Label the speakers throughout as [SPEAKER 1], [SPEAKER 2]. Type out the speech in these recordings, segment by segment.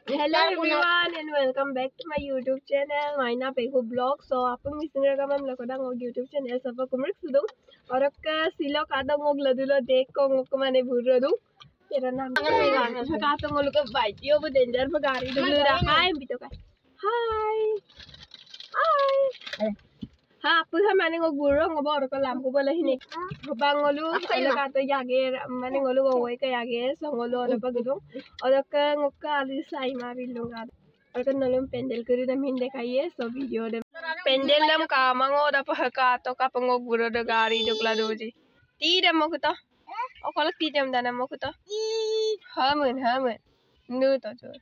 [SPEAKER 1] Hello everyone and welcome back to my YouTube channel. Maina Pegu Blog. So apung misingnya kami melakukan ngog YouTube channel sama kumrik sudung. Orang ke silo kata ngog ladulo dek ko ngog kemana buru dong. Kira nanti kata ngog luka bite yo bu danger bu gari dulu dah. Hi bito kan. Hi. Hi. Ha apun sa mane ngog buru ngog orang ke lampu bola hini. Bang ngolu silo kata yage mane ngolu ngoi ke yage so ngolu orang pa gudung. Orang ke ngog ke alis sai ma bilung kan. और कल नलम पेंडल करी दम हिंदे खाइए so video दम पेंडल दम कामंगो दप हका तो कापंगो गुरो द गाड़ी डुकला दोजी ती दम मकुता ओ कल ती दम दाना मकुता हमन नु तो जो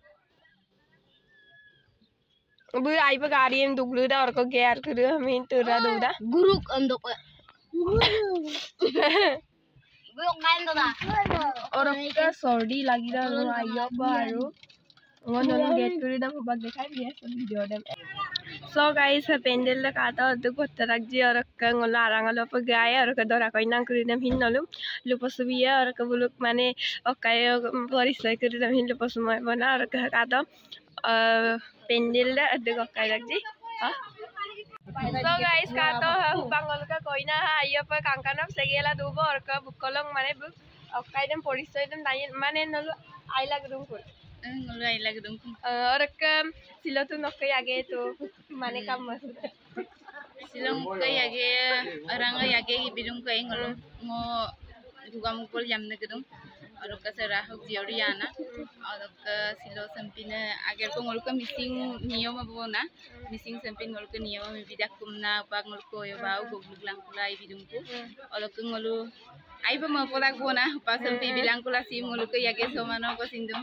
[SPEAKER 1] अब आई पे गाड़ी में दुगलू दा और को गैर कर हम इन तुरा दूदा गुरु अंदो पे वो काइन दा और का सर्दी लगी दा आइयो पारो नलम गेट करी दम बग दिखाई दिए सब वीडियो दम सो गाइस पेंडल द काता दु गोत्ता रख जी और का ngol arang lo pe gaya और का दरा कोई नंग करी दम हिन नलम लुपसुबिया और का बुलुक माने ओकाय परिचय करी दम हिन लुपसुमय बना और का काता पेंडल द दु ओकाय रख जी सो गाइस काता हुबांगल का कोई ना आइयो पे कांकानम सेगेला दुबो और का बुकलंग माने बुक ओकाय दम परिचय दम माने नलु आई लाग दुम को ngulai lagi dong. Orang ke silo tu nak ke yage tu mana kamu masuk? Silo ke yage orang ke yage ibidung ke ingol ngo juga mukul jam nak dong. Orang ke serah jioriana. Orang ke silo sempina agar ko ngol ke missing niyo mabona missing sempin ngol ke niyo mibidak kumna pak ngol ko yo bau gobluk lang pula ibidung ko. Orang ke ngolu आई पे मपोलाक बोना पासम P belong कुला सिम मुलुक यागे सोमानो को सिंदुम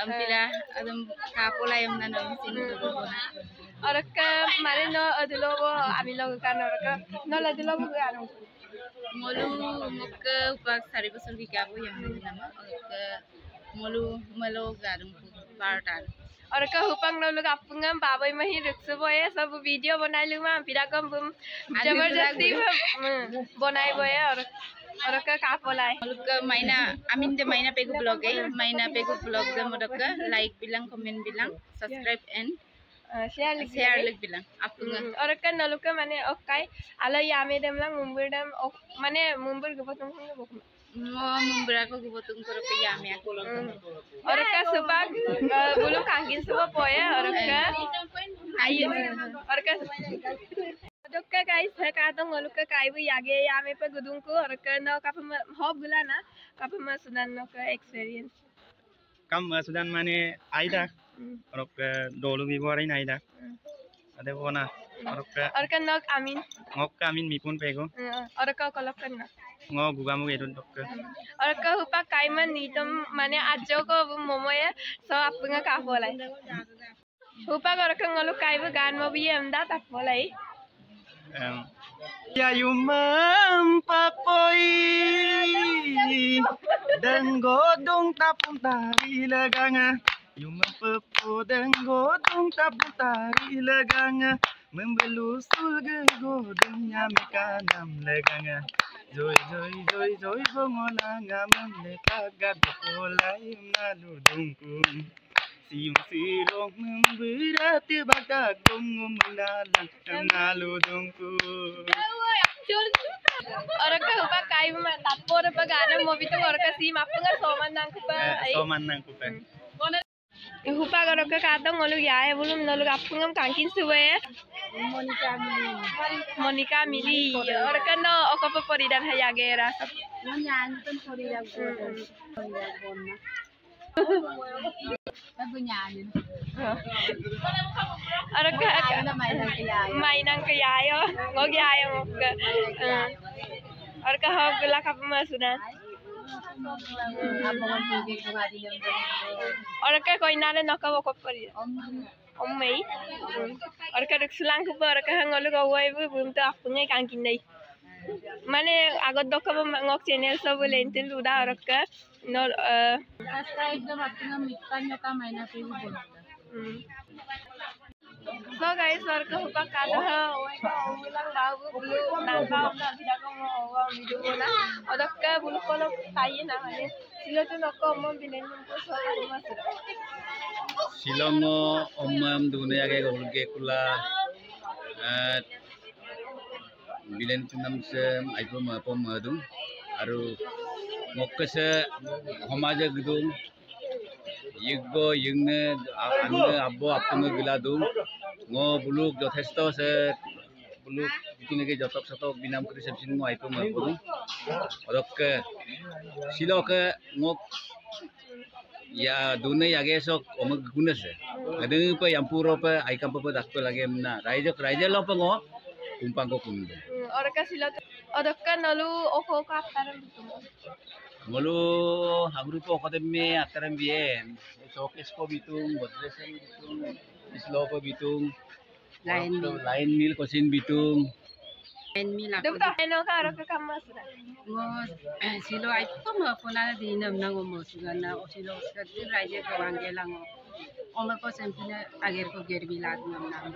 [SPEAKER 1] अम्पिला अदम कापोला यमना नो सिंदु बोना और का मारे नो अदलो वो आमी लोग का नो का नो लदलो वो गानो मोलु मुक उपाक सारी बसर की काबो यमना नामा और का मोलु मलो गारुम बारटार और का हुपंग नो लोग अपुंगम बाबई मही रुक्स बोए सब वीडियो बनाई लुमा पिराकम जबरदस्ती बनाई बोए और का कापोलाय मुलुक माइना आमिन दे माइना पेगु ब्लॉग है माइना पेगु ब्लॉग दे मुलुक like belong comment belong subscribe and share लिख बिलांग अपुंग और का नलुक माने ओकाय आलो यामे देमला मुंबई दम माने मुंबई गबतुं बक मुंबरा को गबतुं कर के यामे और का सुबह बुलु कांगिन सुबह पोए और का आई और का दोक्का गाइस है का तो ngolu ka kai bu yage yame pe gudung ko और का न का होब गुला ना का सुदान न का एक्सपीरियंस
[SPEAKER 2] कम सुदान माने आइदा और का दोलु भी बोराई नाइदा अदे बोना और
[SPEAKER 1] का न Amini
[SPEAKER 2] ngok amin mipun pego
[SPEAKER 1] और का कलक करना
[SPEAKER 2] ngo gugamu edun dokka
[SPEAKER 1] और का हुपा kai man नितम माने आजो को मोमोया सो अपुंगा का बोलाई हुपा और का ngolu kai bu gan mo bi emda tak bolai
[SPEAKER 2] ya yumam papoi dan godong tapung tari leganga yumam pepo dan godong tapung tari leganga membelusul ge godongnya mekanam leganga joy joy joy joy bongolanga memleka gadolai naludungku siung sirong memberat bagagong mendalang naludungku और का हुपा काई में तापोर पे गाने मूवी तो और का सीम आपंगा सोमन नंग पे हुपा कर का कातो ngolu yae bulum nolu आपंगम कांकिन सुबे मोनिका मिली और का नो ओको पे परिदान है यागे रा सब नयान तो परिदान और का mainang kayayo ngog yayo ngok और का हो गुला का मसुदान और का कोई नाले नका वो परी ओम्मे और का रक्सलांग को और का ngolu को वई बुम तो आपंगे कांकिन नहीं माने आगत दक ngok चैनल सब लेंते लुदा और का नो सब्सक्राइब दम आपंगा मिक्का नका माइना पे बोल So guys, warga hupa kada ulang bahu bulu nangka udah tidak kamu video na. Odak ke bulu kalau tayi na hane. Sila tu nak kamu bilen untuk soal masuk.
[SPEAKER 3] Silongo omam dunia ke golge kula bilen tunam sem aipo mapom madung aru mokkese homaja gudung yiggo yingne anne abbo appunge giladung ngo buluk jothesto se buluk bikinege jotok sotok binam krisepsin ngo aipo mapodung odokke siloke ngok ya dunia ya gesok omag gunas ada pa yang puro pa ay kampa pa dakto lagi na raja lo pa ngo kumpang ko kundo
[SPEAKER 2] orang kasih lo orang kan lalu oko kaptaran gitu
[SPEAKER 3] ngolu hagru po ko me ataran bien showcase ko bitung bodresen bitung islo ko bitung lain mil kosin bitung
[SPEAKER 2] Dapat ano ka orang ke kamar sudah.
[SPEAKER 4] Silo ay po mapuna di nam nang umusugan na o silo sa raja ko anggelang o. Oma ko sempina ager ko gerbilad nam nam.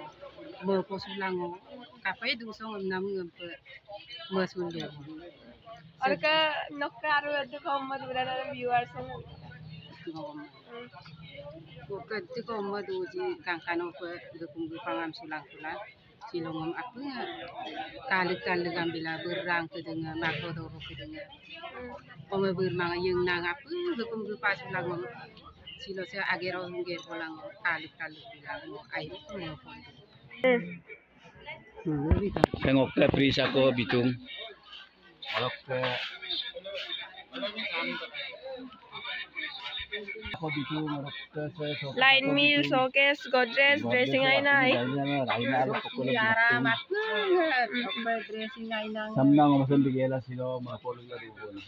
[SPEAKER 4] Mo ko sulang o. Kapay dusong nam ngam masulde.
[SPEAKER 2] Orang ke nok karo itu kau mau berada viewers sana.
[SPEAKER 4] Ko kadti ko mo duji kangkano ko dukung pangam sulang sulang. Silongom aku kali gambila berang ke dengan mako doro ke dengan ome bermang yang nang apa hukum pas langom silo saya agero ngger bolang kali bilang air
[SPEAKER 3] tengok ke prisa ko bitung olok ke ko bitung olok ke
[SPEAKER 2] Line meal, showcase, Godrej, dressing aina ay.
[SPEAKER 4] Yara matu dressing ay nang
[SPEAKER 3] samnang masan bigela silo mapolo la dubon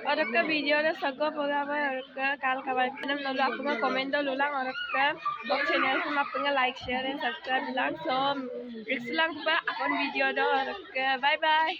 [SPEAKER 2] Orang ke video na sago pagaba orang ke kal kawan nam lalu aku nggak komen dulu lang orang ke blog channel sama aku nggak like share dan subscribe lang so riks lang ba akon video do orang ke bye bye